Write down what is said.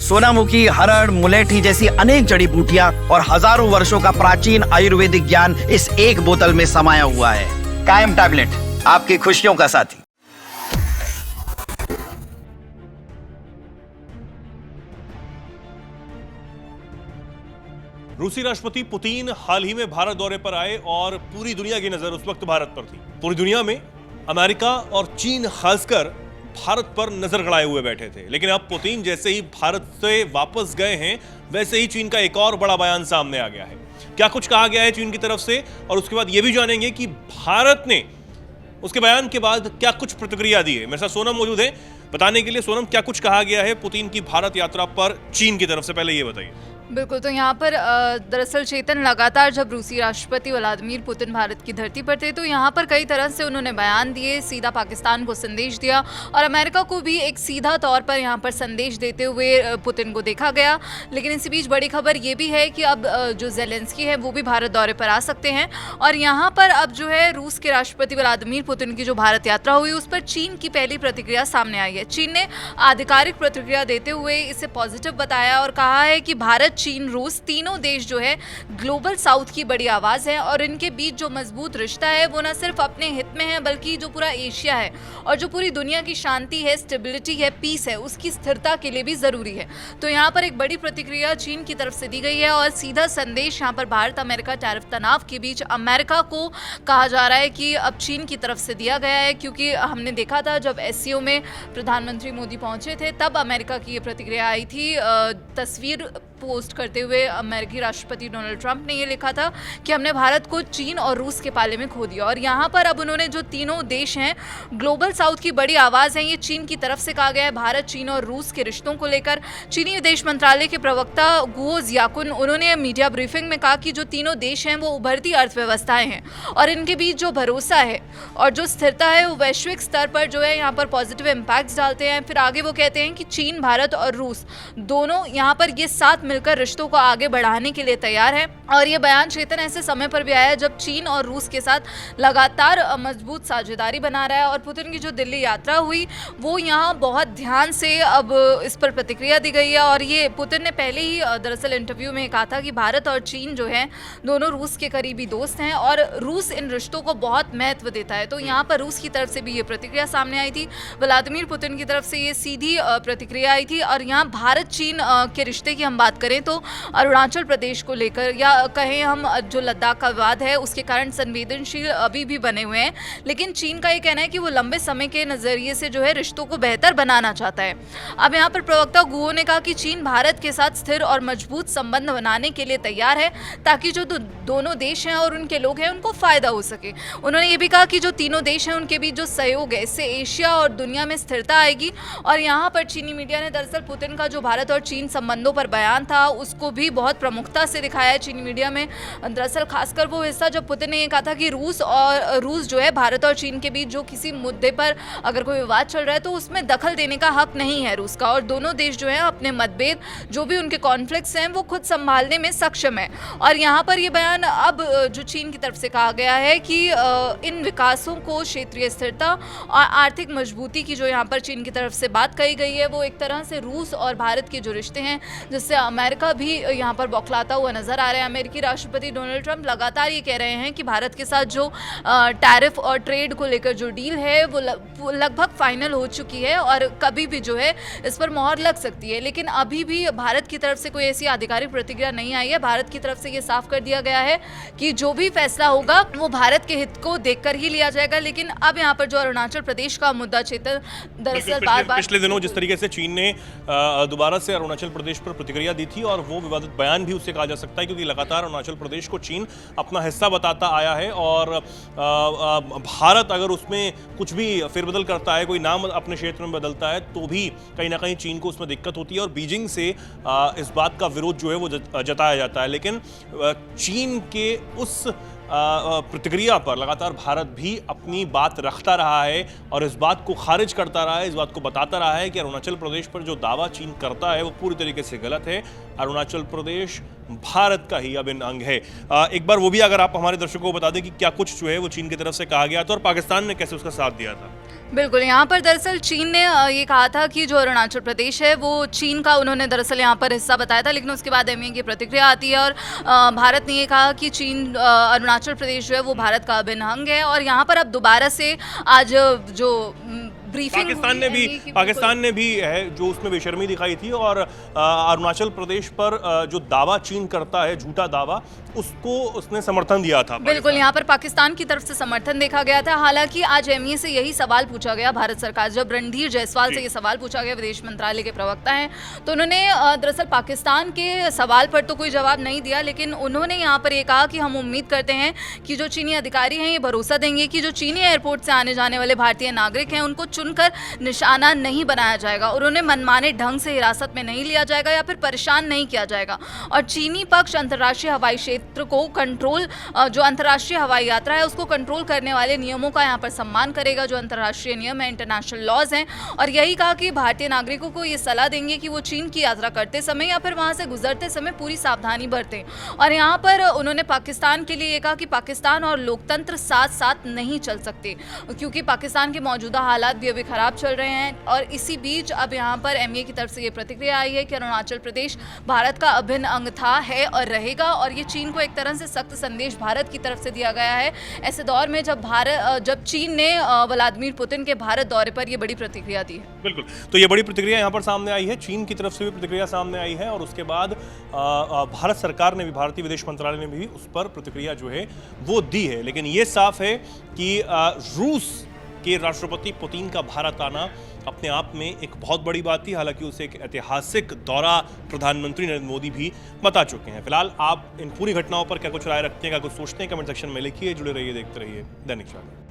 सोनामुखी, हरड़, मुलेठी जैसी अनेक जड़ी बूटियां और हजारों वर्षों का प्राचीन आयुर्वेदिक ज्ञान इस एक बोतल में समाया हुआ है। कायम टैबलेट, आपकी खुशियों का साथी। रूसी राष्ट्रपति पुतिन हाल ही में भारत दौरे पर आए और पूरी दुनिया की नजर उस वक्त भारत पर थी। पूरी दुनिया में अमेरिका और चीन खासकर भारत पर नजर गड़ाए हुए बैठे थे, लेकिन अब पुतिन जैसे ही भारत से वापस गए हैं वैसे ही चीन का एक और बड़ा बयान सामने आ गया है। क्या कुछ कहा गया है चीन की तरफ से, और उसके बाद यह भी जानेंगे कि भारत ने उसके बयान के बाद क्या कुछ प्रतिक्रिया दी है। मेरे साथ सोनम मौजूद है बताने के लिए। सोनम, क्या कुछ कहा गया है पुतिन की भारत यात्रा पर चीन की तरफ से, पहले ये बताइए। बिल्कुल, तो यहाँ पर दरअसल चेतन, लगातार जब रूसी राष्ट्रपति व्लादिमीर पुतिन भारत की धरती पर थे तो यहाँ पर कई तरह से उन्होंने बयान दिए, सीधा पाकिस्तान को संदेश दिया और अमेरिका को भी एक सीधा तौर पर यहाँ पर संदेश देते हुए पुतिन को देखा गया। लेकिन इसी बीच बड़ी खबर ये भी है कि अब जो ज़ेलेंस्की है वो भी भारत दौरे पर आ सकते हैं और यहाँ पर अब जो है रूस के राष्ट्रपति व्लादिमीर पुतिन की जो भारत यात्रा हुई उस पर चीन की पहली प्रतिक्रिया सामने आई है। चीन ने आधिकारिक प्रतिक्रिया देते हुए इसे पॉजिटिव बताया और कहा है कि भारत, चीन, रूस तीनों देश जो है ग्लोबल साउथ की बड़ी आवाज है और इनके बीच जो मजबूत रिश्ता है वो न सिर्फ अपने हित में है बल्कि जो पूरा एशिया है और जो पूरी दुनिया की शांति है, स्टेबिलिटी है, पीस है, उसकी स्थिरता के लिए भी जरूरी है। तो यहाँ पर एक बड़ी प्रतिक्रिया चीन की तरफ से दी गई है और सीधा संदेश यहाँ पर भारत अमेरिका टैरिफ तनाव के बीच अमेरिका को कहा जा रहा है कि अब चीन की तरफ से दिया गया है, क्योंकि हमने देखा था जब एससीओ में प्रधानमंत्री मोदी पहुंचे थे तब अमेरिका की ये प्रतिक्रिया आई थी। तस्वीर पोस्ट करते हुए अमेरिकी राष्ट्रपति डोनाल्ड ट्रंप ने ये लिखा था कि हमने भारत को चीन और रूस के पाले में खो दिया। और यहाँ पर अब उन्होंने जो तीनों देश हैं ग्लोबल साउथ की बड़ी आवाज़ है, ये चीन की तरफ से कहा गया है। भारत, चीन और रूस के रिश्तों को लेकर चीनी विदेश मंत्रालय के प्रवक्ता गुओ जियाकुन, उन्होंने मीडिया ब्रीफिंग में कहा कि जो तीनों देश हैं वो उभरती अर्थव्यवस्थाएं हैं और इनके बीच जो भरोसा है और जो स्थिरता है वो वैश्विक स्तर पर जो है यहाँ पर पॉजिटिव इम्पैक्ट्स डालते हैं। फिर आगे वो कहते हैं कि चीन, भारत और रूस दोनों यहाँ पर ये साथ मिलकर रिश्तों को आगे बढ़ाने के लिए तैयार है। और ये बयान चेतन ऐसे समय पर भी आया है जब चीन और रूस के साथ लगातार मजबूत साझेदारी बना रहा है और पुतिन की जो दिल्ली यात्रा हुई वो यहाँ बहुत ध्यान से अब इस पर प्रतिक्रिया दी गई है। और ये पुतिन ने पहले ही दरअसल इंटरव्यू में कहा था कि भारत और चीन जो है दोनों रूस के करीबी दोस्त हैं और रूस इन रिश्तों को बहुत महत्व देता है। तो यहाँ पर रूस की तरफ से भी ये प्रतिक्रिया सामने आई थी, व्लादिमीर पुतिन की तरफ से ये सीधी प्रतिक्रिया आई थी। और यहाँ भारत चीन के रिश्ते की हम बात करें तो अरुणाचल प्रदेश को लेकर या कहें हम जो लद्दाख का विवाद है उसके कारण संवेदनशील अभी भी बने हुए हैं, लेकिन चीन का ये कहना है कि वो लंबे समय के नजरिए से जो है रिश्तों को बेहतर बनाना चाहता है। अब यहाँ पर प्रवक्ता गुओ ने कहा कि चीन भारत के साथ स्थिर और मजबूत संबंध बनाने के लिए तैयार है ताकि जो दोनों देश हैं और उनके लोग हैं उनको फायदा हो सके। उन्होंने ये भी कहा कि जो तीनों देश हैं उनके बीच जो सहयोग है इससे एशिया और दुनिया में स्थिरता आएगी। और यहाँ पर चीनी मीडिया ने दरअसल पुतिन का जो भारत और चीन संबंधों पर बयान था उसको भी बहुत प्रमुखता से दिखाया है चीनी मीडिया में। दरअसल खासकर वो हिस्सा जब पुतिन ने ये कहा था कि रूस जो है भारत और चीन के बीच जो किसी मुद्दे पर अगर कोई विवाद चल रहा है तो उसमें दखल देने का हक नहीं है रूस का और दोनों देश जो है अपने मतभेद जो भी उनके कॉन्फ्लिक्ट्स हैं वो खुद संभालने में सक्षम है। और यहाँ पर ये बयान अब जो चीन की तरफ से कहा गया है कि इन विकासों को क्षेत्रीय स्थिरता और आर्थिक मजबूती की जो यहाँ पर चीन की तरफ से बात कही गई है वो एक तरह से रूस और भारत के जो रिश्ते हैं जिससे अमेरिका भी यहाँ पर बौखलाता हुआ नजर आ रहा है। अमेरिकी राष्ट्रपति डोनाल्ड ट्रंप लगातार ये कह रहे हैं कि भारत के साथ जो टैरिफ और ट्रेड को लेकर जो डील है वो लगभग फाइनल हो चुकी है और कभी भी जो है इस पर मोहर लग सकती है, लेकिन अभी भी भारत की तरफ से कोई ऐसी आधिकारिक प्रतिक्रिया नहीं आई है। भारत की तरफ से ये साफ कर दिया गया है कि जो भी फैसला होगा वो भारत के हित को देखकर ही लिया जाएगा। लेकिन अब यहाँ पर जो अरुणाचल प्रदेश का मुद्दा चेतन दरअसल बार पिछले दिनों जिस तरीके से चीन ने दोबारा से अरुणाचल प्रदेश पर प्रतिक्रिया दी थी और वो विवादित बयान भी उससे कहा जा सकता है क्योंकि लगातार अरुणाचल प्रदेश को चीन अपना हिस्सा बताता आया है और भारत अगर उसमें कुछ भी फेरबदल करता है, कोई नाम अपने क्षेत्र में बदलता है तो भी कहीं ना कहीं चीन को उसमें दिक्कत होती है और बीजिंग से इस बात का विरोध जो है वो जताया जाता है। लेकिन चीन के उस प्रतिक्रिया पर लगातार भारत भी अपनी बात रखता रहा है और इस बात को खारिज करता रहा है, इस बात को बताता रहा है कि अरुणाचल प्रदेश पर जो दावा चीन करता है वो पूरी तरीके से गलत है। अरुणाचल प्रदेश भारत का ही अभिन्न अंग है। एक बार वो भी अगर आप हमारे दर्शकों को बता दें कि क्या कुछ जो है वो चीन की तरफ से कहा गया था और पाकिस्तान ने कैसे उसका साथ दिया था। बिल्कुल, यहाँ पर दरअसल चीन ने ये कहा था कि जो अरुणाचल प्रदेश है वो चीन का उन्होंने दरअसल यहाँ पर हिस्सा बताया था, लेकिन उसके बाद एमईए की प्रतिक्रिया आती है और भारत ने ये कहा कि चीन अरुणाचल प्रदेश जो है वो भारत का अभिन्न अंग है। और यहाँ पर अब दोबारा से आज जो ब्रीफिंग पाकिस्तान ने भी है जो उसमें बेशर्मी दिखाई थी और अरुणाचल प्रदेश पर जो दावा चीन करता है, झूठा दावा, उसको उसने समर्थन दिया था। बिल्कुल, यहाँ पर पाकिस्तान की तरफ से समर्थन देखा गया था। हालांकि आज एमईए से यही सवाल पूछा गया भारत सरकार, जब रणधीर जायसवाल से ये सवाल पूछा गया, विदेश मंत्रालय के प्रवक्ता हैं, तो उन्होंने दरअसल पाकिस्तान के सवाल पर तो कोई जवाब नहीं दिया, लेकिन उन्होंने यहाँ पर ये कहा कि हम उम्मीद करते हैं कि जो चीनी अधिकारी हैं ये भरोसा देंगे कि जो चीनी एयरपोर्ट से आने जाने वाले भारतीय नागरिक हैं उनको चुनकर निशाना नहीं बनाया जाएगा और उन्हें मनमाने ढंग से हिरासत में नहीं लिया जाएगा या फिर परेशान नहीं किया जाएगा। और चीनी पक्ष अंतर्राष्ट्रीय हवाई क्षेत्र को कंट्रोल, जो अंतर्राष्ट्रीय हवाई यात्रा है उसको कंट्रोल करने वाले नियमों का यहाँ पर सम्मान करेगा, जो अंतर्राष्ट्रीय नियम है, इंटरनेशनल लॉज हैं। और यही कहा कि भारतीय नागरिकों को ये सलाह देंगे कि वो चीन की यात्रा करते समय या फिर वहाँ से गुजरते समय पूरी सावधानी बरतें। और यहाँ पर उन्होंने पाकिस्तान के लिए ये कहा कि पाकिस्तान और लोकतंत्र साथ साथ नहीं चल सकते, क्योंकि पाकिस्तान के मौजूदा हालात भी अभी खराब चल रहे हैं। और इसी बीच अब यहाँ पर एमईए की तरफ से ये प्रतिक्रिया आई है कि अरुणाचल प्रदेश भारत का अभिन्न अंग था, है और रहेगा। और ये चीन को एक तरह से सख्त संदेश भारत की तरफ से दिया गया है ऐसे दौर में जब चीन ने व्लादिमीर पुतिन के भारत दौरे पर ये बड़ी प्रतिक्रिया दी है। बिल्कुल, तो ये बड़ी प्रतिक्रिया यहाँ पर सामने आई है, चीन की तरफ से भी प्रतिक्रिया सामने आई है और उसके बाद भारत सरकार ने भी, भारतीय विदेश मंत्रालय ने भी उस पर प्रतिक्रिया जो है वो दी है। लेकिन ये साफ है कि रूस के राष्ट्रपति पुतिन का भारत आना अपने आप में एक बहुत बड़ी बात थी। हालांकि उसे एक ऐतिहासिक दौरा प्रधानमंत्री नरेंद्र मोदी भी बता चुके हैं। फिलहाल आप इन पूरी घटनाओं पर क्या कुछ राय रखते हैं, क्या कुछ सोचते हैं, कमेंट सेक्शन में लिखिए। जुड़े रहिए, देखते रहिए दैनिक जागरण।